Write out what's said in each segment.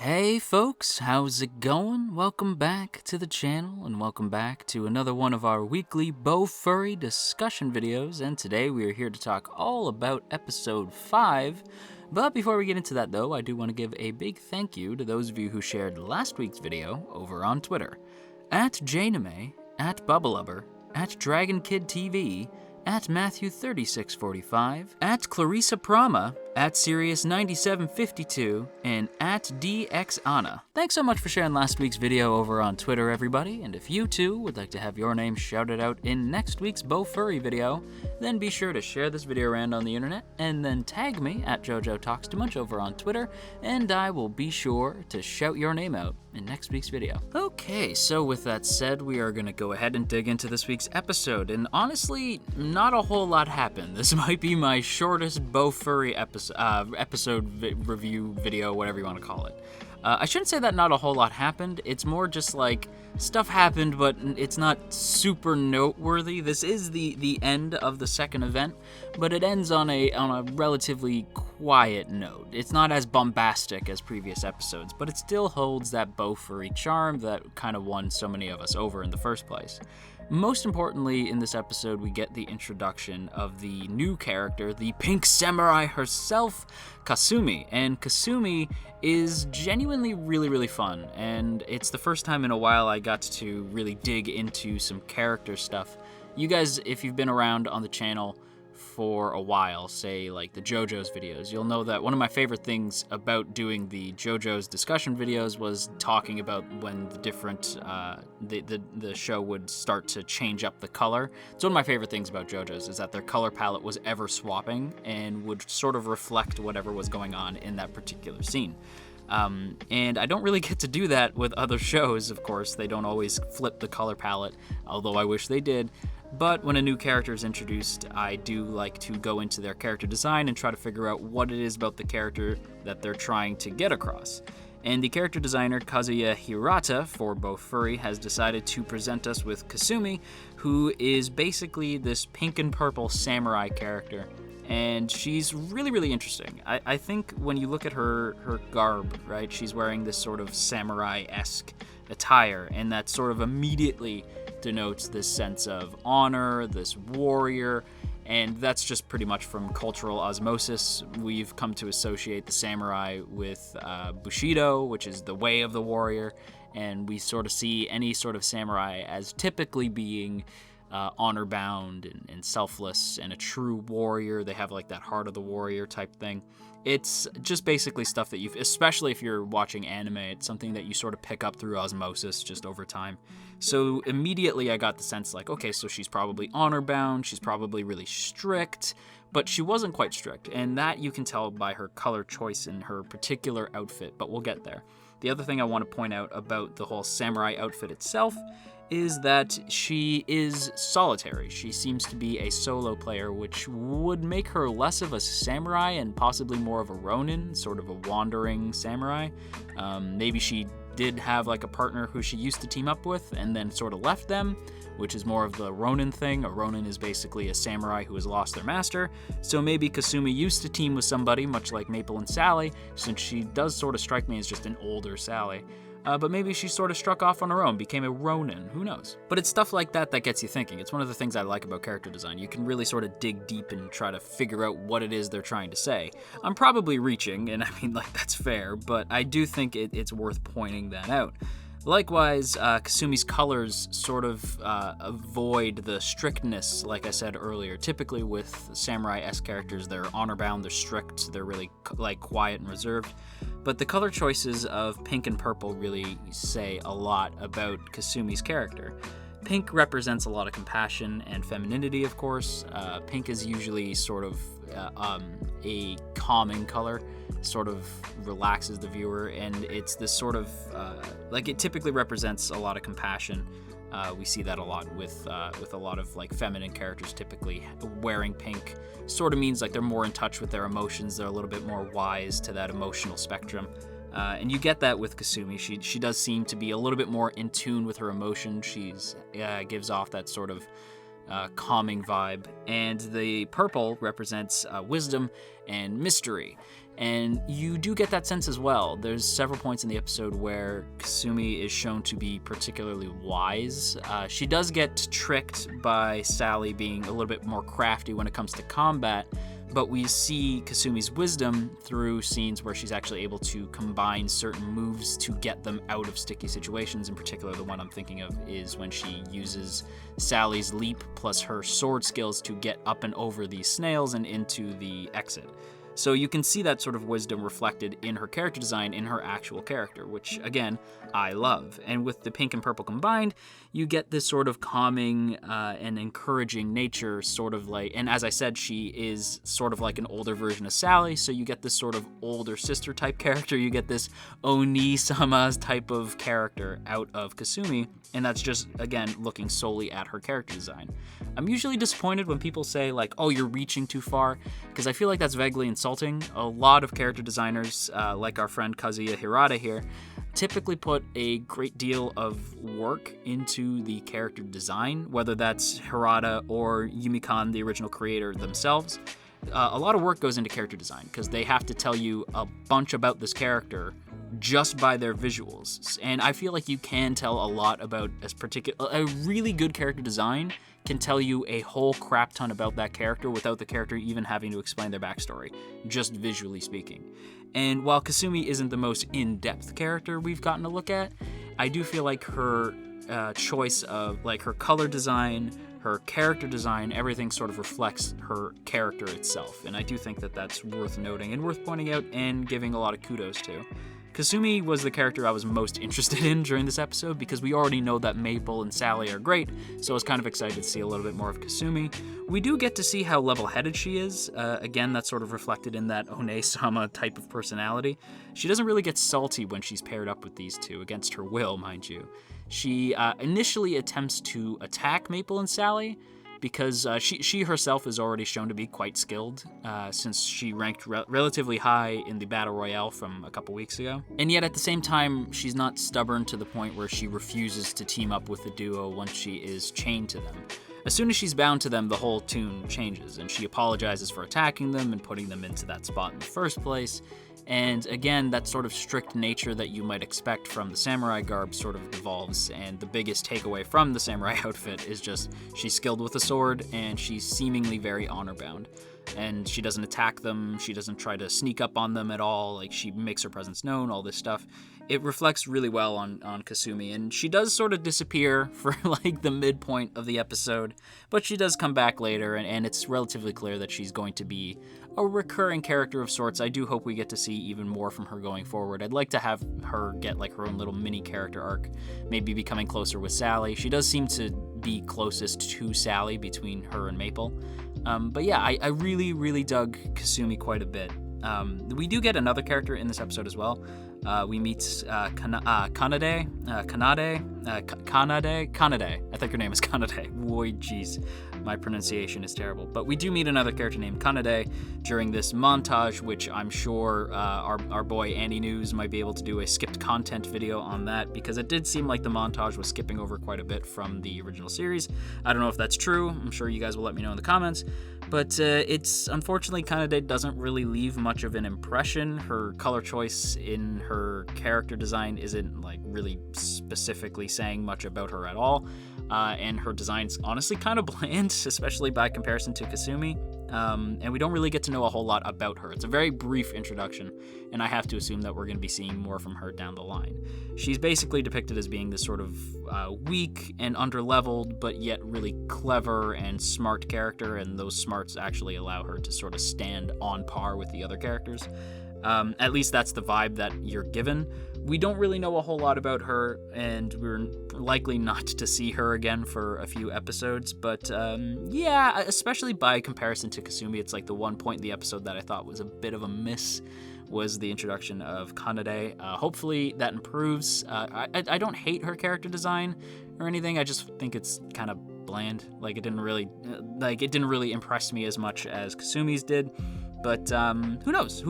Hey folks, how's it going? Welcome back to the channel and welcome back to another one of our weekly Bofuri discussion videos, and today we are here to talk all about episode 5. But before we get into that though, I do want to give a big thank you to those of you who shared last week's video over on Twitter. At Janime, at Bubblubber, at DragonKidTV, at Matthew3645, at Clarissa Prama, at Sirius9752, and at DXAna. Thanks so much for sharing last week's video over on Twitter, everybody, and if you too would like to have your name shouted out in next week's Bofuri video, then be sure to share this video around on the internet, and then tag me at JoJo Talks Too Much over on Twitter, and I will be sure to shout your name out in next week's video. Okay, so with that said, we are going to go ahead and dig into this week's episode, and honestly, not a whole lot happened. This might be my shortest Bofuri episode review video, whatever you want to call it. I shouldn't say that not a whole lot happened. It's more just like stuff happened, but it's not super noteworthy. This is the end of the second event, but it ends on a relatively quiet note. It's not as bombastic as previous episodes, but it still holds that Bofuri charm that kind of won so many of us over in the first place. Most importantly, in this episode, we get the introduction of the new character, the pink samurai herself, Kasumi. And Kasumi is genuinely really fun, and it's the first time in a while I got to really dig into some character stuff. You guys, if you've been around on the channel for a while, say like the JoJo's videos, you'll know that one of my favorite things about doing the JoJo's discussion videos was talking about when the different the show would start to change up the color. It's one of my favorite things about JoJo's is that their color palette was ever swapping and would sort of reflect whatever was going on in that particular scene. And I don't really get to do that with other shows, of course. They don't always flip the color palette, although I wish they did. But when a new character is introduced, I do like to go into their character design and try to figure out what it is about the character that they're trying to get across. And the character designer Kazuya Hirata for Bofuri has decided to present us with Kasumi, who is basically this pink and purple samurai character. And she's really interesting. I think when you look at her garb, right, she's wearing this sort of samurai-esque attire, and that sort of immediately denotes this sense of honor, this warrior, and that's just pretty much from cultural osmosis. We've come to associate the samurai with Bushido, which is the way of the warrior, and we sort of see any sort of samurai as typically being honor-bound and selfless and a true warrior. They have like that heart of the warrior type thing. It's just basically stuff that especially if you're watching anime, it's something that you sort of pick up through osmosis just over time. So immediately I got the sense like, okay, so she's probably honor-bound, she's probably really strict, but she wasn't quite strict, and that you can tell by her color choice in her particular outfit, but we'll get there. The other thing I want to point out about the whole samurai outfit itself is that she is solitary. She seems to be a solo player, which would make her less of a samurai and possibly more of a ronin, sort of a wandering samurai. Maybe she did have like a partner who she used to team up with and then sort of left them, which is more of the ronin thing. A ronin is basically a samurai who has lost their master. So maybe Kasumi used to team with somebody, much like Maple and Sally, since she does sort of strike me as just an older Sally. But maybe she sort of struck off on her own, became a ronin, who knows? But it's stuff like that that gets you thinking. It's one of the things I like about character design. You can really sort of dig deep and try to figure out what it is they're trying to say. I'm probably reaching, and I mean, like, that's fair, but I do think it's worth pointing that out. Likewise, Kasumi's colors sort of avoid the strictness, like I said earlier. Typically with samurai-esque characters, they're honor-bound, they're strict, they're really like quiet and reserved. But the color choices of pink and purple really say a lot about Kasumi's character. Pink represents a lot of compassion and femininity, of course. Pink is usually sort of a calming color, sort of relaxes the viewer, and it's this sort of, like it typically represents a lot of compassion. We see that a lot with a lot of like feminine characters typically wearing pink. Sort of means like they're more in touch with their emotions, they're a little bit more wise to that emotional spectrum. And you get that with Kasumi. She does seem to be a little bit more in tune with her emotion. She's gives off that sort of calming vibe. And the purple represents wisdom and mystery. And you do get that sense as well. There's several points in the episode where Kasumi is shown to be particularly wise. She does get tricked by Sally being a little bit more crafty when it comes to combat, but we see Kasumi's wisdom through scenes where she's actually able to combine certain moves to get them out of sticky situations. In particular, the one I'm thinking of is when she uses Sally's leap plus her sword skills to get up and over these snails and into the exit. So you can see that sort of wisdom reflected in her character design, in her actual character, which, again, I love. And with the pink and purple combined, you get this sort of calming and encouraging nature, sort of like, and as I said, she is sort of like an older version of Sally, so you get this sort of older sister type character. You get this Oni-sama type of character out of Kasumi, and that's just, again, looking solely at her character design. I'm usually disappointed when people say, like, oh, you're reaching too far, because I feel like that's vaguely insulting. A lot of character designers, like our friend Kazuya Hirata here, typically put a great deal of work into the character design, whether that's Hirata or Yumi-kan, the original creator themselves. A lot of work goes into character design because they have to tell you a bunch about this character just by their visuals. And I feel like you can tell a lot about a really good character design can tell you a whole crap ton about that character without the character even having to explain their backstory, just visually speaking. And while Kasumi isn't the most in-depth character we've gotten to look at, I do feel like her choice of like her color design, her character design, everything sort of reflects her character itself. And I do think that that's worth noting and worth pointing out and giving a lot of kudos to. Kasumi was the character I was most interested in during this episode because we already know that Maple and Sally are great, so I was kind of excited to see a little bit more of Kasumi. We do get to see how level-headed she is. Again, that's sort of reflected in that One-sama type of personality. She doesn't really get salty when she's paired up with these two, against her will, mind you. She initially attempts to attack Maple and Sally, because she herself is already shown to be quite skilled since she ranked relatively high in the Battle Royale from a couple weeks ago. And yet at the same time, she's not stubborn to the point where she refuses to team up with the duo once she is chained to them. As soon as she's bound to them, the whole tune changes, and she apologizes for attacking them and putting them into that spot in the first place. And again, that sort of strict nature that you might expect from the samurai garb sort of devolves, and the biggest takeaway from the samurai outfit is just she's skilled with a sword and she's seemingly very honor-bound. And she doesn't attack them, she doesn't try to sneak up on them at all, like she makes her presence known, all this stuff. It reflects really well on Kasumi, and she does sort of disappear for like the midpoint of the episode, but she does come back later, and it's relatively clear that she's going to be a recurring character of sorts. I do hope we get to see even more from her going forward. I'd like to have her get like her own little mini character arc, maybe becoming closer with Sally. She does seem to be closest to Sally between her and Maple. But yeah, I really, really dug Kasumi quite a bit. We do get another character in this episode as well. We meet Kanade. I think her name is Kanade. Boy, jeez, my pronunciation is terrible. But we do meet another character named Kanade during this montage, which I'm sure our boy Andy News might be able to do a skipped content video on that, because it did seem like the montage was skipping over quite a bit from the original series. I don't know if that's true. I'm sure you guys will let me know in the comments. But it's unfortunately Kanade doesn't really leave much of an impression. Her color choice in her character design isn't like really specifically saying much about her at all. And her design's honestly kind of bland, especially by comparison to Kasumi. And we don't really get to know a whole lot about her. It's a very brief introduction, and I have to assume that we're going to be seeing more from her down the line. She's basically depicted as being this sort of weak and underleveled, but yet really clever and smart character, and those smarts actually allow her to sort of stand on par with the other characters. At least that's the vibe that you're given. We don't really know a whole lot about her, and we're likely not to see her again for a few episodes, but yeah, especially by comparison to Kasumi, it's like the one point in the episode that I thought was a bit of a miss was the introduction of Kanade. Hopefully that improves. I don't hate her character design or anything, I just think it's kind of bland. Like it didn't really impress me as much as Kasumi's did. But who knows?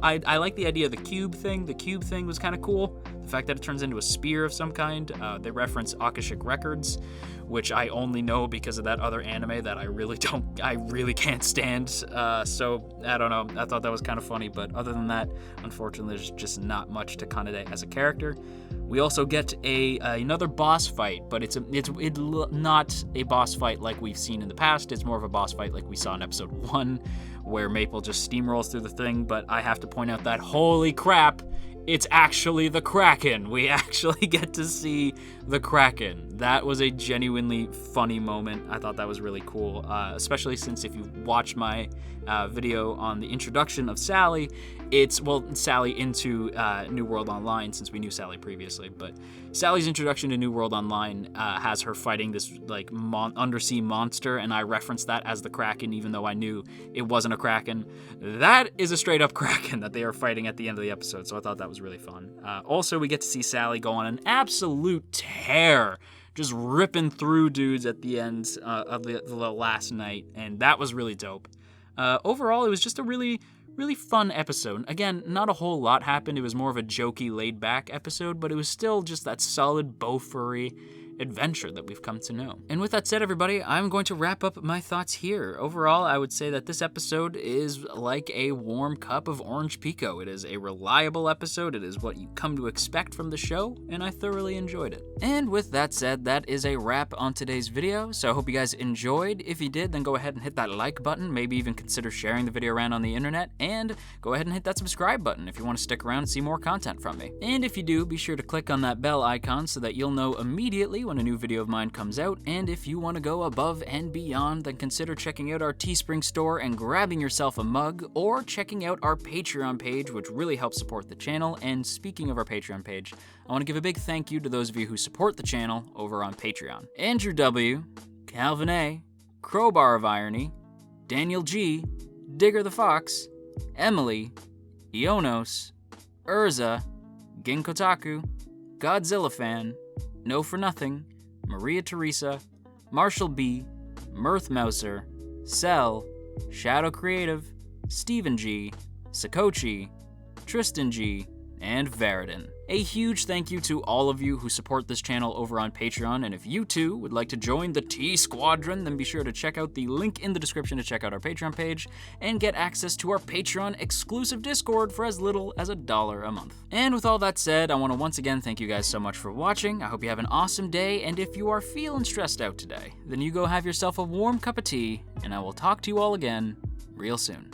I like the idea of the cube thing. The cube thing was kind of cool. The fact that it turns into a spear of some kind. They reference Akashic Records, which I only know because of that other anime that I really can't stand. So I don't know. I thought that was kind of funny, but other than that, unfortunately, there's just not much to Kanade as a character. We also get another boss fight, but it's not a boss fight like we've seen in the past. It's more of a boss fight like we saw in episode 1, where Maple just steamrolls through the thing. But I have to point out that, holy crap, it's actually the Kraken. We actually get to see the Kraken. That was a genuinely funny moment. I thought that was really cool, especially since if you watch my video on the introduction of Sally, Sally into New World Online, since we knew Sally previously, but Sally's introduction to New World Online has her fighting this like undersea monster, and I referenced that as the Kraken, even though I knew it wasn't a Kraken. That is a straight up Kraken that they are fighting at the end of the episode, so I thought that was really fun. Also, we get to see Sally go on an absolute tear, just ripping through dudes at the end of the last night, and that was really dope. Overall, it was just a really fun episode. Again, not a whole lot happened. It was more of a jokey, laid-back episode, but it was still just that solid Bofuri adventure that we've come to know. And with that said, everybody, I'm going to wrap up my thoughts here. Overall, I would say that this episode is like a warm cup of orange pico. It is a reliable episode. It is what you come to expect from the show, and I thoroughly enjoyed it. And with that said, that is a wrap on today's video, so I hope you guys enjoyed. If you did, then go ahead and hit that like button, maybe even consider sharing the video around on the internet, and go ahead and hit that subscribe button if you want to stick around and see more content from me. And if you do, be sure to click on that bell icon so that you'll know immediately when a new video of mine comes out. And if you want to go above and beyond, then consider checking out our Teespring store and grabbing yourself a mug, or checking out our Patreon page, which really helps support the channel. And speaking of our Patreon page, I want to give a big thank you to those of you who support the channel over on Patreon. Andrew W., Calvin A., Crowbar of Irony, Daniel G., Digger the Fox, Emily, Ionos, Urza, Ginkotaku, Godzilla Fan, No For Nothing, Maria Teresa, Marshall B., Mirth Mouser, Cell, Shadow Creative, Stephen G., Sakochi, Tristan G., and Veridin. A huge thank you to all of you who support this channel over on Patreon, and if you too would like to join the T Squadron, then be sure to check out the link in the description to check out our Patreon page and get access to our Patreon exclusive Discord for as little as $1 a month. And with all that said, I want to once again thank you guys so much for watching. I hope you have an awesome day, and if you are feeling stressed out today, then you go have yourself a warm cup of tea, and I will talk to you all again real soon.